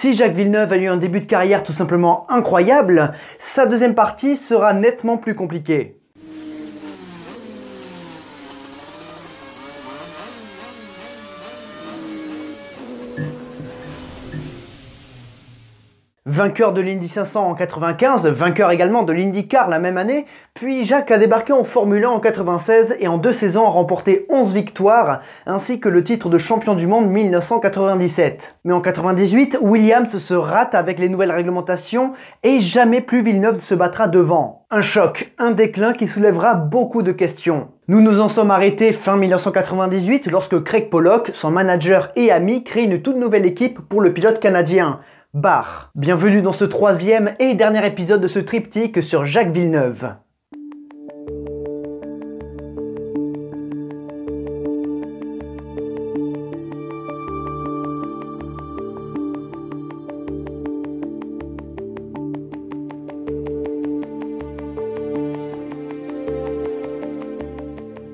Si Jacques Villeneuve a eu un début de carrière tout simplement incroyable, sa deuxième partie sera nettement plus compliquée. Vainqueur de l'Indy 500 en 95, vainqueur également de l'IndyCar la même année, puis Jacques a débarqué en Formule 1 en 96 et en 2 saisons a remporté 11 victoires, ainsi que le titre de champion du monde 1997. Mais en 98, Williams se rate avec les nouvelles réglementations et jamais plus Villeneuve ne se battra devant. Un choc, un déclin qui soulèvera beaucoup de questions. Nous nous en sommes arrêtés fin 1998 lorsque Craig Pollock, son manager et ami, crée une toute nouvelle équipe pour le pilote canadien. Barr. Bienvenue dans ce troisième et dernier épisode de ce triptyque sur Jacques Villeneuve.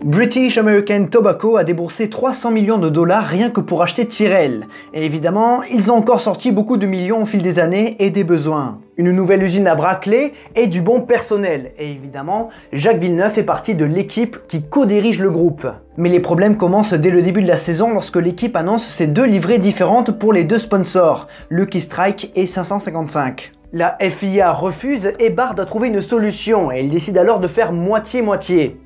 British American Tobacco a déboursé 300 millions de dollars rien que pour acheter Tyrrell. Et évidemment, ils ont encore sorti beaucoup de millions au fil des années et des besoins. Une nouvelle usine à Brackley et du bon personnel. Et évidemment, Jacques Villeneuve fait partie de l'équipe qui co-dirige le groupe. Mais les problèmes commencent dès le début de la saison lorsque l'équipe annonce ses 2 livrées différentes pour les 2 sponsors, Lucky Strike et 555. La FIA refuse et Barr doit trouver une solution et il décide alors de faire moitié-moitié.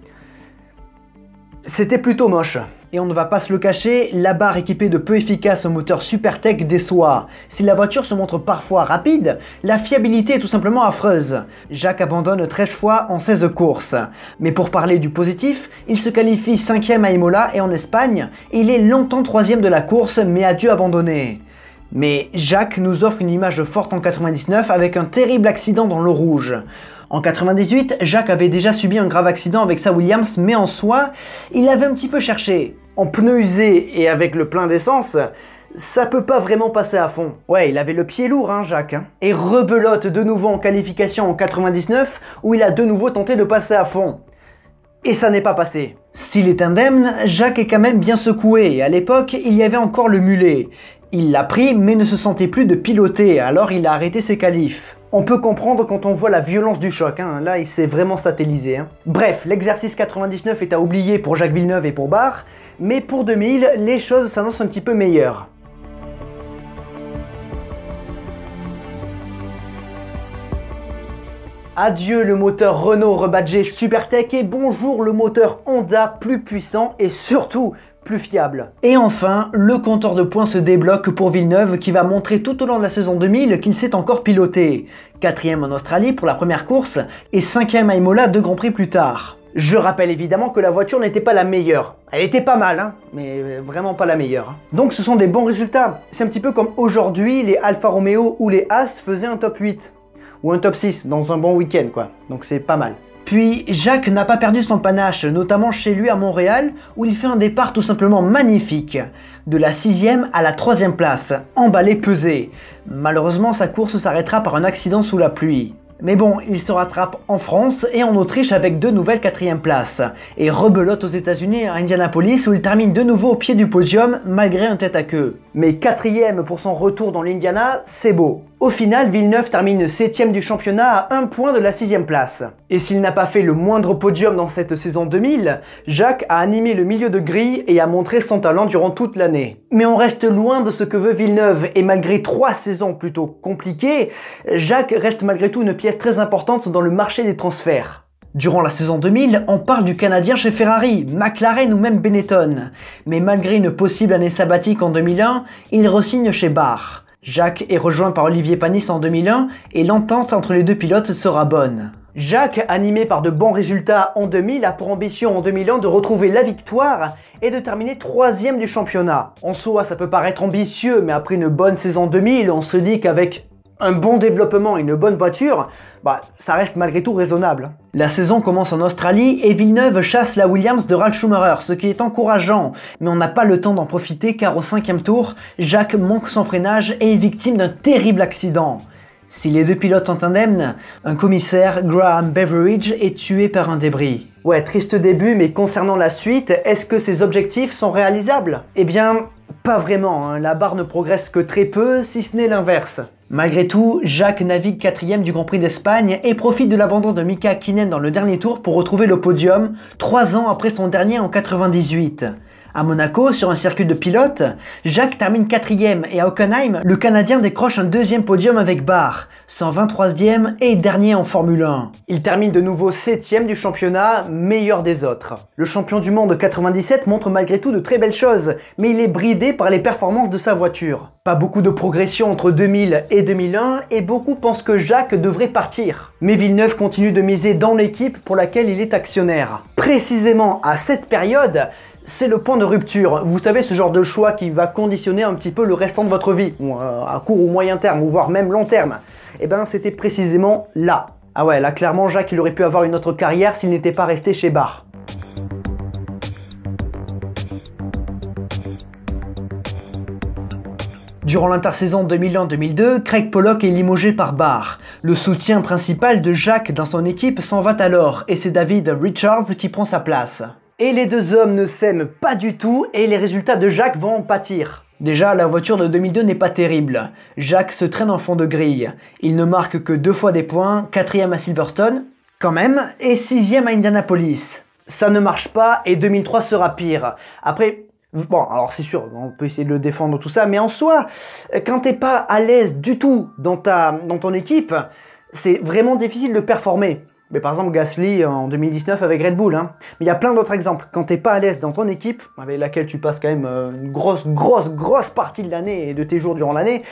C'était plutôt moche. Et on ne va pas se le cacher, la barre équipée de peu efficaces au moteur Supertech déçoit. Si la voiture se montre parfois rapide, la fiabilité est tout simplement affreuse. Jacques abandonne 13 fois en 16 courses. Mais pour parler du positif, il se qualifie 5e à Imola et en Espagne, et il est longtemps 3e de la course mais a dû abandonner. Mais Jacques nous offre une image forte en 99 avec un terrible accident dans l'eau rouge. En 98, Jacques avait déjà subi un grave accident avec sa Williams, mais en soi, il avait un petit peu cherché. En pneus usés et avec le plein d'essence, ça peut pas vraiment passer à fond. Ouais, il avait le pied lourd, hein, Jacques. Et rebelote de nouveau en qualification en 99, où il a de nouveau tenté de passer à fond. Et ça n'est pas passé. S'il est indemne, Jacques est quand même bien secoué. À l'époque, il y avait encore le mulet. Il l'a pris, mais ne se sentait plus de piloter, alors il a arrêté ses qualifs. On peut comprendre quand on voit la violence du choc, hein. Là il s'est vraiment satellisé. Hein. Bref, l'exercice 99 est à oublier pour Jacques Villeneuve et pour Barr, mais pour 2000, les choses s'annoncent un petit peu meilleures. Adieu le moteur Renault rebadgé Supertech et bonjour le moteur Honda plus puissant et surtout plus fiable. Et enfin, le compteur de points se débloque pour Villeneuve qui va montrer tout au long de la saison 2000 qu'il sait encore piloter. 4e en Australie pour la première course et 5e à Imola 2 Grands Prix plus tard. Je rappelle évidemment que la voiture n'était pas la meilleure. Elle était pas mal, hein, mais vraiment pas la meilleure. Donc ce sont des bons résultats. C'est un petit peu comme aujourd'hui les Alfa Romeo ou les As faisaient un top 8. Ou un top 6 dans un bon week-end quoi. Donc c'est pas mal. Puis Jacques n'a pas perdu son panache, notamment chez lui à Montréal, où il fait un départ tout simplement magnifique. De la 6e à la 3e place, emballé pesé. Malheureusement, sa course s'arrêtera par un accident sous la pluie. Mais bon, il se rattrape en France et en Autriche avec 2 nouvelles 4e places. Et rebelote aux États-Unis à Indianapolis où il termine de nouveau au pied du podium malgré un tête à queue. Mais 4e pour son retour dans l'Indiana, c'est beau. Au final, Villeneuve termine 7e du championnat à 1 point de la 6e place. Et s'il n'a pas fait le moindre podium dans cette saison 2000, Jacques a animé le milieu de grille et a montré son talent durant toute l'année. Mais on reste loin de ce que veut Villeneuve et malgré 3 saisons plutôt compliquées, Jacques reste malgré tout une pièce très importante dans le marché des transferts. Durant la saison 2000, on parle du Canadien chez Ferrari, McLaren ou même Benetton. Mais malgré une possible année sabbatique en 2001, il re-signe chez Barr. Jacques est rejoint par Olivier Panis en 2001 et l'entente entre les deux pilotes sera bonne. Jacques, animé par de bons résultats en 2000, a pour ambition en 2001 de retrouver la victoire et de terminer 3e du championnat. En soi, ça peut paraître ambitieux, mais après une bonne saison 2000, on se dit qu'avec un bon développement et une bonne voiture, ça reste malgré tout raisonnable. La saison commence en Australie et Villeneuve chasse la Williams de Ralf Schumacher, ce qui est encourageant, mais on n'a pas le temps d'en profiter car au 5e tour, Jacques manque son freinage et est victime d'un terrible accident. Si les deux pilotes sont indemnes, un commissaire, Graham Beveridge, est tué par un débris. Ouais, triste début, mais concernant la suite, est-ce que ces objectifs sont réalisables? Eh bien, Pas vraiment, hein. La barre ne progresse que très peu, si ce n'est l'inverse. Malgré tout, Jacques navigue 4ème du Grand Prix d'Espagne et profite de l'abandon de Mika Häkkinen dans le dernier tour pour retrouver le podium, 3 ans après son dernier en 98. À Monaco, sur un circuit de pilote, Jacques termine 4ème et à Hockenheim, le Canadien décroche un 2e podium avec Barr, 123e et dernier en Formule 1. Il termine de nouveau 7ème du championnat, meilleur des autres. Le champion du monde 97 montre malgré tout de très belles choses, mais il est bridé par les performances de sa voiture. Pas beaucoup de progression entre 2000 et 2001 et beaucoup pensent que Jacques devrait partir. Mais Villeneuve continue de miser dans l'équipe pour laquelle il est actionnaire. Précisément à cette période, c'est le point de rupture. Vous savez, ce genre de choix qui va conditionner un petit peu le restant de votre vie, ou à court ou moyen terme, ou voire même long terme. Et ben c'était précisément là. Ah ouais, là clairement Jacques il aurait pu avoir une autre carrière s'il n'était pas resté chez Barr. Durant l'intersaison 2001-2002, Craig Pollock est limogé par Barr. Le soutien principal de Jacques dans son équipe s'en va alors, et c'est David Richards qui prend sa place. Et les deux hommes ne s'aiment pas du tout et les résultats de Jacques vont en pâtir. Déjà, la voiture de 2002 n'est pas terrible. Jacques se traîne en fond de grille. Il ne marque que 2 fois des points, 4ème à Silverstone, quand même, et 6ème à Indianapolis. Ça ne marche pas et 2003 sera pire. Après, bon, alors c'est sûr, on peut essayer de le défendre tout ça, mais en soi, quand t'es pas à l'aise du tout dans ton équipe, c'est vraiment difficile de performer. Mais par exemple Gasly en 2019 avec Red Bull. Mais il y a plein d'autres exemples. Quand t'es pas à l'aise dans ton équipe, avec laquelle tu passes quand même une grosse partie de l'année et de tes jours durant l'année,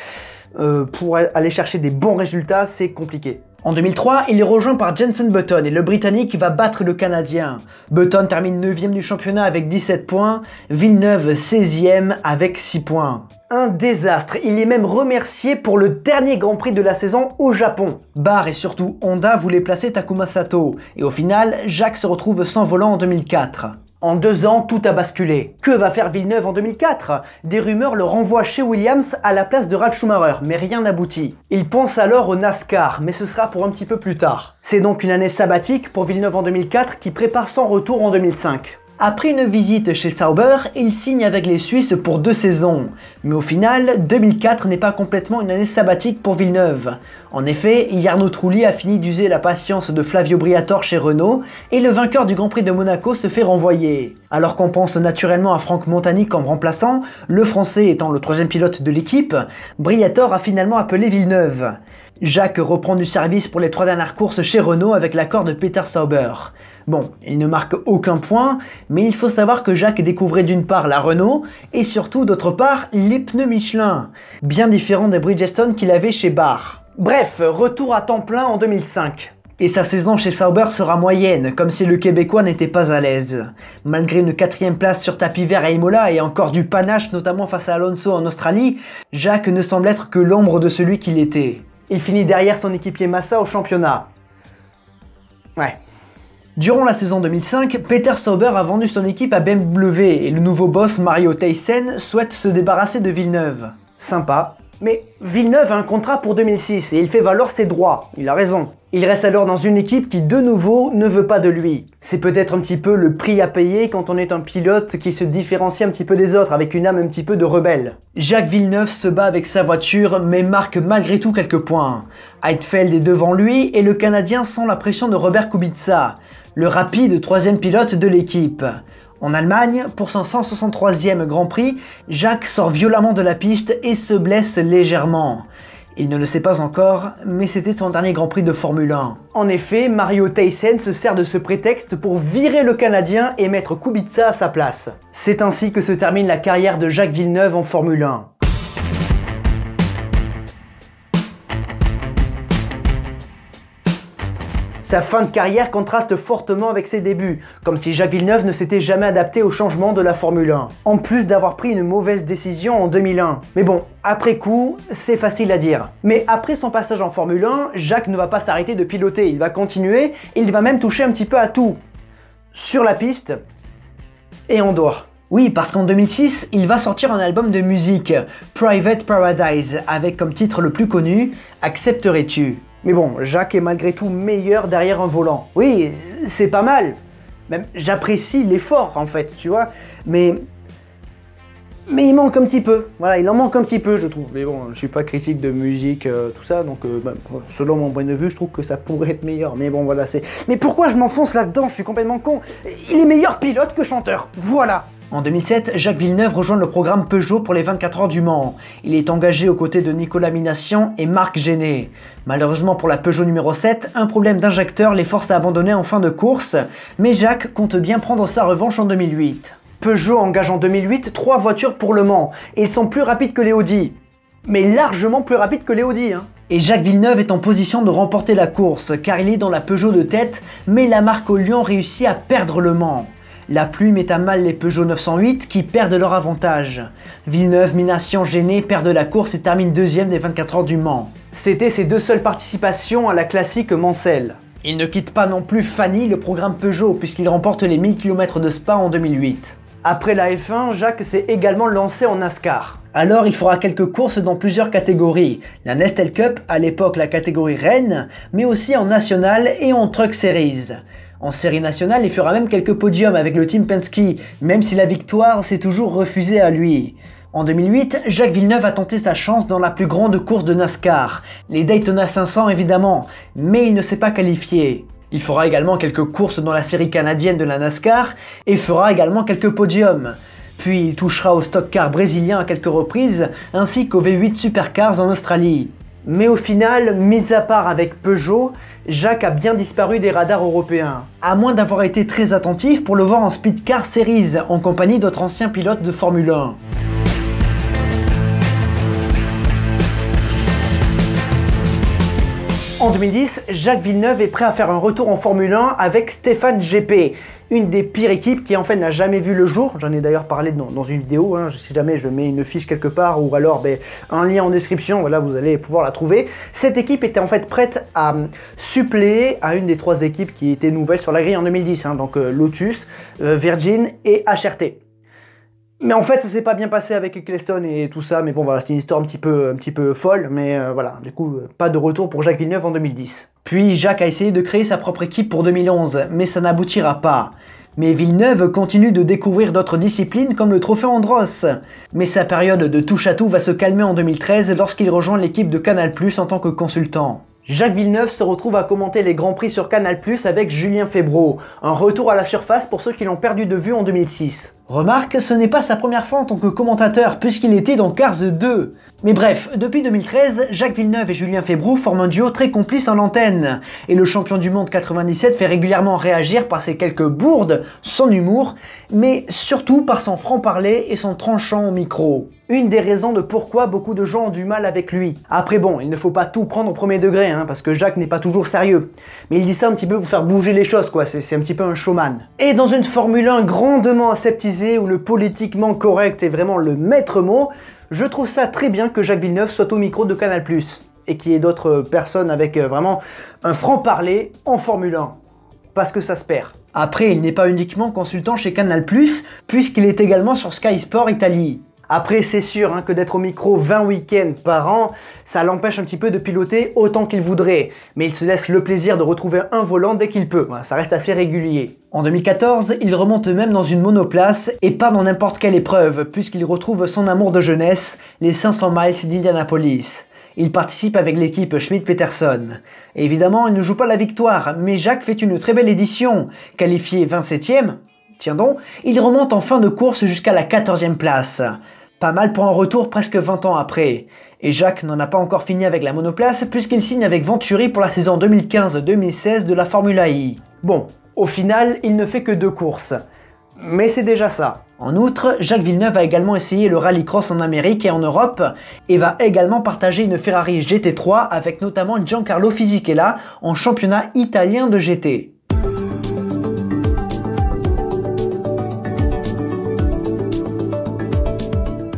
pour aller chercher des bons résultats, c'est compliqué. En 2003, il est rejoint par Jenson Button et le Britannique va battre le Canadien. Button termine 9ème du championnat avec 17 points, Villeneuve 16ème avec 6 points. Un désastre, il est même remercié pour le dernier Grand Prix de la saison au Japon. Barr et surtout Honda voulaient placer Takuma Sato, et au final, Jacques se retrouve sans volant en 2004. En 2 ans, tout a basculé. Que va faire Villeneuve en 2004? Des rumeurs le renvoient chez Williams à la place de Ralf Schumacher, mais rien n'aboutit. Il pense alors au NASCAR, mais ce sera pour un petit peu plus tard. C'est donc une année sabbatique pour Villeneuve en 2004 qui prépare son retour en 2005. Après une visite chez Sauber, il signe avec les Suisses pour 2 saisons. Mais au final, 2004 n'est pas complètement une année sabbatique pour Villeneuve. En effet, Jarno Trulli a fini d'user la patience de Flavio Briatore chez Renault et le vainqueur du Grand Prix de Monaco se fait renvoyer. Alors qu'on pense naturellement à Franck Montagny comme remplaçant, le Français étant le 3e pilote de l'équipe, Briatore a finalement appelé Villeneuve. Jacques reprend du service pour les 3 dernières courses chez Renault avec l'accord de Peter Sauber. Bon, il ne marque aucun point, mais il faut savoir que Jacques découvrait d'une part la Renault, et surtout d'autre part les pneus Michelin, bien différents des Bridgestone qu'il avait chez Barr. Bref, retour à temps plein en 2005. Et sa saison chez Sauber sera moyenne, comme si le Québécois n'était pas à l'aise. Malgré une 4ème place sur tapis vert à Imola et encore du panache notamment face à Alonso en Australie, Jacques ne semble être que l'ombre de celui qu'il était. Il finit derrière son équipier Massa au championnat. Ouais. Durant la saison 2005, Peter Sauber a vendu son équipe à BMW et le nouveau boss Mario Theissen souhaite se débarrasser de Villeneuve. Sympa. Mais Villeneuve a un contrat pour 2006 et il fait valoir ses droits. Il a raison. Il reste alors dans une équipe qui, de nouveau, ne veut pas de lui. C'est peut-être un petit peu le prix à payer quand on est un pilote qui se différencie un petit peu des autres, avec une âme un petit peu de rebelle. Jacques Villeneuve se bat avec sa voiture, mais marque malgré tout quelques points. Heidfeld est devant lui et le Canadien sent la pression de Robert Kubica, le rapide 3e pilote de l'équipe. En Allemagne, pour son 163e Grand Prix, Jacques sort violemment de la piste et se blesse légèrement. Il ne le sait pas encore, mais c'était son dernier Grand Prix de Formule 1. En effet, Mario Theissen se sert de ce prétexte pour virer le Canadien et mettre Kubica à sa place. C'est ainsi que se termine la carrière de Jacques Villeneuve en Formule 1. Sa fin de carrière contraste fortement avec ses débuts, comme si Jacques Villeneuve ne s'était jamais adapté au changement de la Formule 1, en plus d'avoir pris une mauvaise décision en 2001. Mais bon, après coup, c'est facile à dire. Mais après son passage en Formule 1, Jacques ne va pas s'arrêter de piloter, il va continuer, et il va même toucher un petit peu à tout. Sur la piste, et en dehors. Oui, parce qu'en 2006, il va sortir un album de musique, Private Paradise, avec comme titre le plus connu, Accepterais-tu ? Mais bon, Jacques est malgré tout meilleur derrière un volant. Oui, c'est pas mal. Même j'apprécie l'effort en fait, tu vois. Mais Mais il manque un petit peu, voilà, il en manque un petit peu je trouve. Mais bon, je suis pas critique de musique, tout ça, donc selon mon point de vue, je trouve que ça pourrait être meilleur. Mais bon, voilà, c'est... Mais pourquoi je m'enfonce là-dedans? Je suis complètement con. Il est meilleur pilote que chanteur, voilà. En 2007, Jacques Villeneuve rejoint le programme Peugeot pour les 24 heures du Mans. Il est engagé aux côtés de Nicolas Minassian et Marc Gené. Malheureusement pour la Peugeot numéro 7, un problème d'injecteur les force à abandonner en fin de course, mais Jacques compte bien prendre sa revanche en 2008. Peugeot engage en 2008 3 voitures pour Le Mans, et ils sont plus rapides que les Audi. Mais largement plus rapides que les Audi, hein. Et Jacques Villeneuve est en position de remporter la course, car il est dans la Peugeot de tête, mais la marque au Lion réussit à perdre Le Mans. La pluie met à mal les Peugeot 908 qui perdent leur avantage. Villeneuve, Minassian, Gené perdent la course et terminent deuxième des 24 heures du Mans. C'était ses 2 seules participations à la classique Mansell. Il ne quitte pas non plus Fanny, le programme Peugeot, puisqu'il remporte les 1000 km de Spa en 2008. Après la F1, Jacques s'est également lancé en NASCAR. Alors il fera quelques courses dans plusieurs catégories. La Nestel Cup, à l'époque la catégorie Rennes, mais aussi en National et en Truck Series. En série nationale, il fera même quelques podiums avec le Team Penske, même si la victoire s'est toujours refusée à lui. En 2008, Jacques Villeneuve a tenté sa chance dans la plus grande course de NASCAR, les Daytona 500 évidemment, mais il ne s'est pas qualifié. Il fera également quelques courses dans la série canadienne de la NASCAR et fera également quelques podiums. Puis il touchera au stock car brésilien à quelques reprises, ainsi qu'au V8 Supercars en Australie. Mais au final, mis à part avec Peugeot, Jacques a bien disparu des radars européens. À moins d'avoir été très attentif pour le voir en Speed Car Series, en compagnie d'autres anciens pilotes de Formule 1. En 2010, Jacques Villeneuve est prêt à faire un retour en Formule 1 avec Stéphane GP, une des pires équipes qui en fait n'a jamais vu le jour. J'en ai d'ailleurs parlé dans une vidéo, hein. Si jamais je mets une fiche quelque part ou alors un lien en description, voilà, vous allez pouvoir la trouver. Cette équipe était en fait prête à suppléer à une des 3 équipes qui étaient nouvelles sur la grille en 2010, hein, donc Lotus, Virgin et HRT. Mais en fait, ça s'est pas bien passé avec Eccleston et tout ça, mais bon voilà, c'est une histoire un petit peu folle, mais voilà, du coup, pas de retour pour Jacques Villeneuve en 2010. Puis Jacques a essayé de créer sa propre équipe pour 2011, mais ça n'aboutira pas. Mais Villeneuve continue de découvrir d'autres disciplines comme le trophée Andros. Mais sa période de touche-à-tout va se calmer en 2013 lorsqu'il rejoint l'équipe de Canal+ en tant que consultant. Jacques Villeneuve se retrouve à commenter les Grands Prix sur Canal+ avec Julien Febvreau, un retour à la surface pour ceux qui l'ont perdu de vue en 2006. Remarque, ce n'est pas sa première fois en tant que commentateur, puisqu'il était dans Cars 2. Mais bref, depuis 2013, Jacques Villeneuve et Julien Febvreau forment un duo très complice en antenne. Et le champion du monde 97 fait régulièrement réagir par ses quelques bourdes, son humour, mais surtout par son franc-parler et son tranchant au micro. Une des raisons de pourquoi beaucoup de gens ont du mal avec lui. Après bon, il ne faut pas tout prendre au premier degré, hein, parce que Jacques n'est pas toujours sérieux. Mais il dit ça un petit peu pour faire bouger les choses, quoi, c'est un petit peu un showman. Et dans une Formule 1 grandement aseptisée, où le politiquement correct est vraiment le maître mot, je trouve ça très bien que Jacques Villeneuve soit au micro de Canal+, et qu'il y ait d'autres personnes avec vraiment un franc-parler en Formule 1. Parce que ça se perd. Après, il n'est pas uniquement consultant chez Canal+, puisqu'il est également sur Sky Sport Italie. Après, c'est sûr hein, que d'être au micro 20 week-ends par an, ça l'empêche un petit peu de piloter autant qu'il voudrait. Mais il se laisse le plaisir de retrouver un volant dès qu'il peut. Voilà, ça reste assez régulier. En 2014, il remonte même dans une monoplace et pas dans n'importe quelle épreuve, puisqu'il retrouve son amour de jeunesse, les 500 miles d'Indianapolis. Il participe avec l'équipe Schmidt-Peterson. Évidemment, il ne joue pas la victoire, mais Jacques fait une très belle édition. Qualifié 27e, tiens donc, il remonte en fin de course jusqu'à la 14e place. Pas mal pour un retour presque 20 ans après. Et Jacques n'en a pas encore fini avec la monoplace puisqu'il signe avec Venturi pour la saison 2015-2016 de la Formula I. Bon, au final, il ne fait que 2 courses. Mais c'est déjà ça. En outre, Jacques Villeneuve a également essayé le rallycross en Amérique et en Europe et va également partager une Ferrari GT3 avec notamment Giancarlo Fisichella en championnat italien de GT.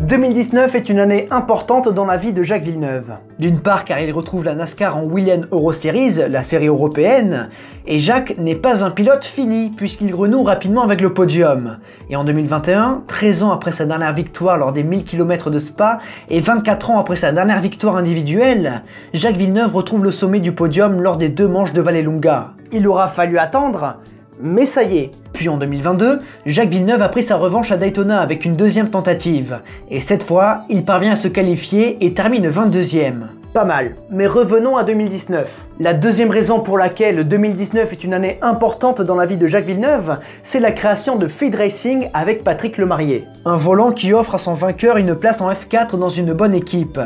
2019 est une année importante dans la vie de Jacques Villeneuve. D'une part car il retrouve la NASCAR en Williams Euro Series, la série européenne, et Jacques n'est pas un pilote fini puisqu'il renoue rapidement avec le podium. Et en 2021, 13 ans après sa dernière victoire lors des 1000 km de Spa et 24 ans après sa dernière victoire individuelle, Jacques Villeneuve retrouve le sommet du podium lors des 2 manches de Vallelunga. Il aura fallu attendre, mais ça y est, Puis en 2022, Jacques Villeneuve a pris sa revanche à Daytona avec une deuxième tentative. Et cette fois, il parvient à se qualifier et termine 22e. Pas mal, mais revenons à 2019. La deuxième raison pour laquelle 2019 est une année importante dans la vie de Jacques Villeneuve, c'est la création de Feed Racing avec Patrick Lemarrier. Un volant qui offre à son vainqueur une place en F4 dans une bonne équipe.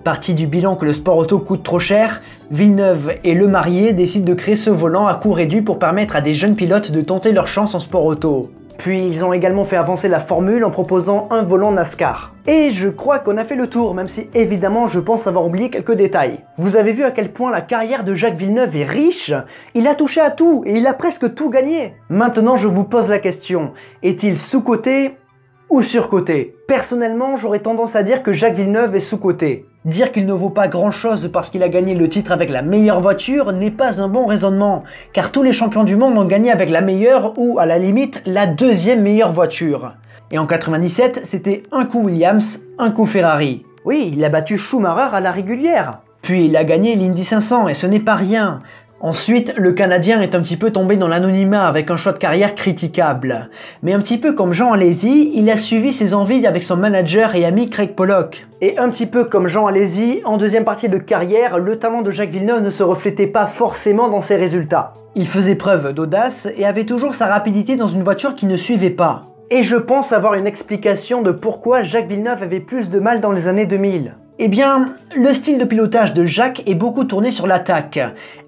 Parti du bilan que le sport auto coûte trop cher, Villeneuve et Lemarrier décident de créer ce volant à coût réduit pour permettre à des jeunes pilotes de tenter leur chance en sport auto. Puis ils ont également fait avancer la formule en proposant un volant NASCAR. Et je crois qu'on a fait le tour, même si évidemment je pense avoir oublié quelques détails. Vous avez vu à quel point la carrière de Jacques Villeneuve est riche? Il a touché à tout et il a presque tout gagné. Maintenant je vous pose la question, est-il sous-coté ou surcoté? Personnellement, j'aurais tendance à dire que Jacques Villeneuve est sous-coté. Dire qu'il ne vaut pas grand-chose parce qu'il a gagné le titre avec la meilleure voiture n'est pas un bon raisonnement, car tous les champions du monde ont gagné avec la meilleure ou, à la limite, la deuxième meilleure voiture. Et en 97, c'était un coup Williams, un coup Ferrari. Oui, il a battu Schumacher à la régulière. Puis il a gagné l'Indy 500 et ce n'est pas rien. Ensuite, le Canadien est un petit peu tombé dans l'anonymat avec un choix de carrière critiquable. Mais un petit peu comme Jean Alesi, il a suivi ses envies avec son manager et ami Craig Pollock. Et un petit peu comme Jean Alesi, en deuxième partie de carrière, le talent de Jacques Villeneuve ne se reflétait pas forcément dans ses résultats. Il faisait preuve d'audace et avait toujours sa rapidité dans une voiture qui ne suivait pas. Et je pense avoir une explication de pourquoi Jacques Villeneuve avait plus de mal dans les années 2000. Eh bien, le style de pilotage de Jacques est beaucoup tourné sur l'attaque,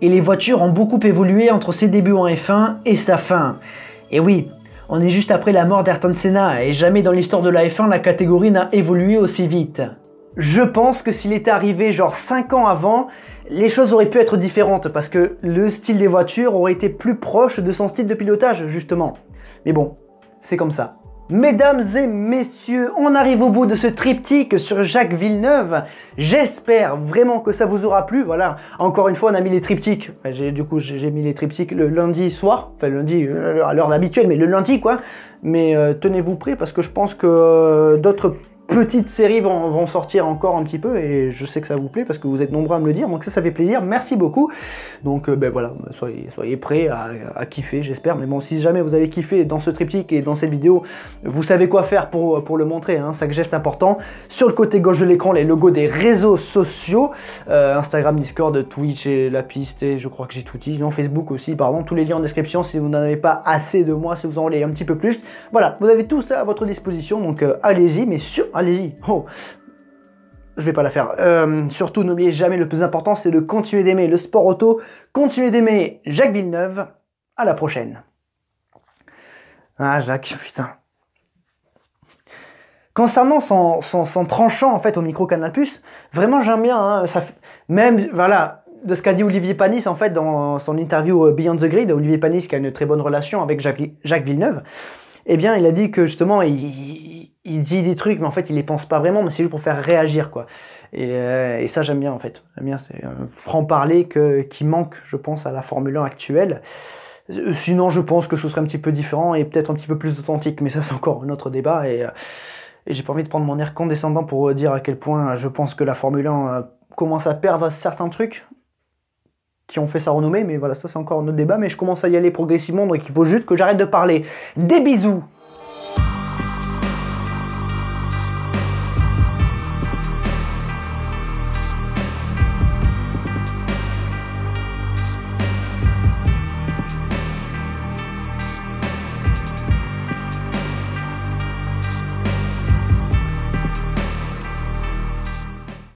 et les voitures ont beaucoup évolué entre ses débuts en F1 et sa fin. Et oui, on est juste après la mort d'Ayrton Senna, et jamais dans l'histoire de la F1 la catégorie n'a évolué aussi vite. Je pense que s'il était arrivé genre 5 ans avant, les choses auraient pu être différentes, parce que le style des voitures aurait été plus proche de son style de pilotage, justement. Mais bon, c'est comme ça. Mesdames et messieurs, on arrive au bout de ce triptyque sur Jacques Villeneuve. J'espère vraiment que ça vous aura plu. Voilà, encore une fois, on a mis les triptyques. Du coup, j'ai mis les triptyques le lundi soir. Enfin, le lundi à l'heure habituelle, mais le lundi, quoi. Mais tenez-vous prêts parce que je pense que d'autres petites séries vont sortir encore un petit peu et je sais que ça vous plaît parce que vous êtes nombreux à me le dire, donc ça fait plaisir, merci beaucoup. Donc ben voilà, soyez prêts à kiffer, j'espère. Mais bon, si jamais vous avez kiffé dans ce triptyque et dans cette vidéo, vous savez quoi faire pour le montrer, hein, 5 gestes importants. Sur le côté gauche de l'écran, les logos des réseaux sociaux, Instagram, Discord, Twitch et la piste, et je crois que j'ai tout dit, non, Facebook aussi, pardon, tous les liens en description si vous n'en avez pas assez de moi, si vous en voulez un petit peu plus. Voilà, vous avez tout ça à votre disposition, donc allez-y, mais allez-y, oh, je vais pas la faire. Surtout, n'oubliez jamais, le plus important, c'est de continuer d'aimer le sport auto, continuer d'aimer Jacques Villeneuve. À la prochaine. Ah, Jacques, putain. Concernant son tranchant, en fait, au micro Canal+, vraiment, j'aime bien, hein, ça fait, même, voilà, de ce qu'a dit Olivier Panis, en fait, dans son interview Beyond the Grid, Olivier Panis, qui a une très bonne relation avec Jacques Villeneuve, eh bien, il a dit que, justement, il dit des trucs, mais en fait, il les pense pas vraiment, mais c'est juste pour faire réagir, quoi. Et ça, j'aime bien, en fait. J'aime bien, c'est un franc-parler qui manque, je pense, à la Formule 1 actuelle. Sinon, je pense que ce serait un petit peu différent et peut-être un petit peu plus authentique, mais ça, c'est encore un autre débat, et j'ai pas envie de prendre mon air condescendant pour dire à quel point je pense que la Formule 1 commence à perdre certains trucs qui ont fait sa renommée, mais voilà, ça, c'est encore un autre débat, mais je commence à y aller progressivement, donc il faut juste que j'arrête de parler. Des bisous!